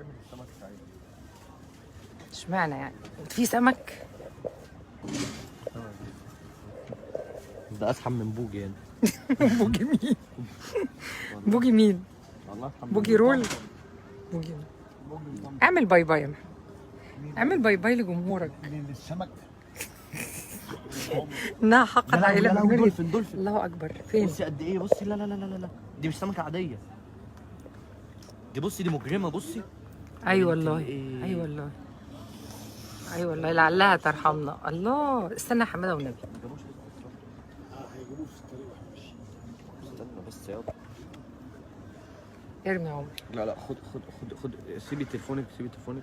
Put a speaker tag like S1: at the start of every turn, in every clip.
S1: ارمي السمك سعيد.
S2: اشمعنى يعني؟ في سمك؟
S1: ده اسحب من بوجي يعني.
S2: بوجي مين؟ بوجي مين؟
S1: والله اسحب من
S2: بوجي رول؟ بوجي. اعمل باي باي يا محمد. اعمل باي باي لجمهورك.
S3: من السمك.
S2: انها حقت عائله
S1: يا لهوي،
S2: بنوري.
S1: دولفين دولفين.
S2: الله اكبر. فين؟
S1: بصي قد ايه، بصي، لا لا لا لا لا، دي مش سمكه عاديه. دي بصي، دي مجرمه، بصي.
S2: اي والله.
S1: إيه؟
S2: اي والله. اي والله لعلها ترحمنا. الله استنى يا حماده والنبي.
S1: ما جابوش لسه.
S3: هيجيبوه في الطريق وهيمشي.
S1: استنى بس يابا.
S2: ارمي يا عمر.
S1: لا لا، خد سيبي تليفونك، سيبي تليفونك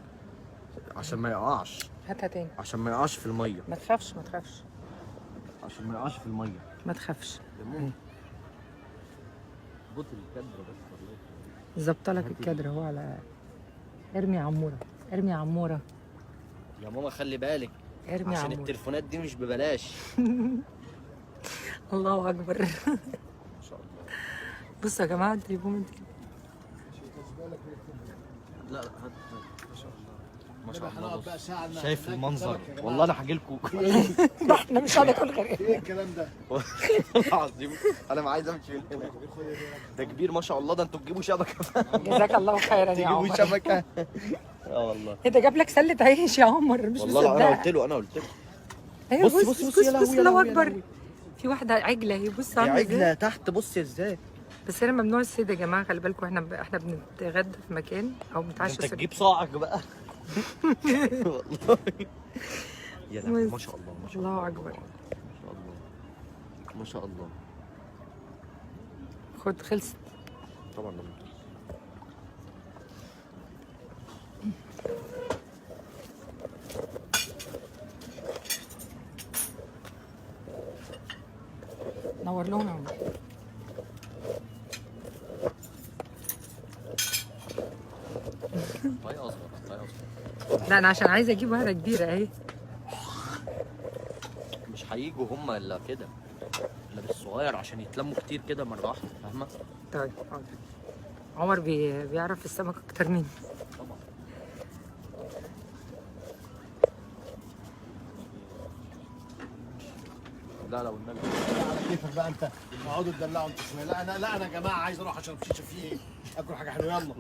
S1: عشان ما يقعش.
S2: هاتها تاني.
S1: عشان ما يقعش في الميه.
S2: ما تخافش ما تخافش.
S1: عشان ما يقعش في الميه.
S2: ما تخافش.
S1: بص الكادر بس والله.
S2: ظبط لك الكادر اهو على. ارمي يا عموره. ارمي يا عموره.
S1: يا ماما خلي بالك
S2: ارمي يا
S1: عشان
S2: عموره.
S1: التليفونات دي مش ببلاش.
S2: الله اكبر.
S1: ما شاء الله.
S2: بصوا يا جماعه التليفون.
S1: لا لا، هات ما شاء الله. ما شاء الله.
S3: هنقعد بقى ساعه
S1: شايف المنظر، والله انا هاجي لكم.
S2: احنا مش هناكل غير
S3: ايه الكلام ده؟
S1: العظيم انا عايز امشي من هنا. ده كبير ما شاء الله، ده انتوا تجيبوا شبكه.
S2: جزاك الله خيرا يا
S1: تجيبوا
S2: عمر.
S1: شبكه. اه والله.
S2: ايه ده جاب لك سله عيش يا عمر مش
S1: والله انا قلت
S2: مصدقه.
S1: له، انا قلت له.
S2: ايوه
S1: بصي
S2: بص
S1: بصي
S2: بص
S1: بصي، يا
S2: بص
S1: لهوي يا
S2: الله
S1: لهوي يا
S2: اكبر.
S1: لهوي.
S2: في واحده عجله اهي بص
S1: يا
S2: عامله
S1: عجله
S2: ازاي.
S1: تحت، بصي ازاي.
S2: بس هنا ممنوع الصيد يا جماعه خلي بالكم. احنا بنتغدى في مكان او بنتعشى
S1: انت
S2: سوري.
S1: تجيب صاعك بقى. والله. يا لهوي ما شاء الله، ما شاء الله.
S2: الله اكبر.
S1: ما شاء الله. ما شاء الله.
S2: خد خلصت.
S1: طبعا لما
S2: نور لهم يا عمر.
S1: طيب اصغر، طيب اصغر.
S2: لا انا عشان عايزه اجيب واحده كبيره اهي.
S1: مش هيجوا هم الا كده، الا بالصغير عشان يتلموا كتير كده مره واحده، فاهمه؟
S2: طيب حاضر. عمر بيعرف السمك اكتر مني.
S1: طبعا. لا لا والنبي.
S3: على كيفك بقى انت. اقعدوا تدلعوا انتوا شويه. لا انا يا جماعه عايز اروح اشرب شيشه. في ايه؟ اكل حاجه حلوه يلا.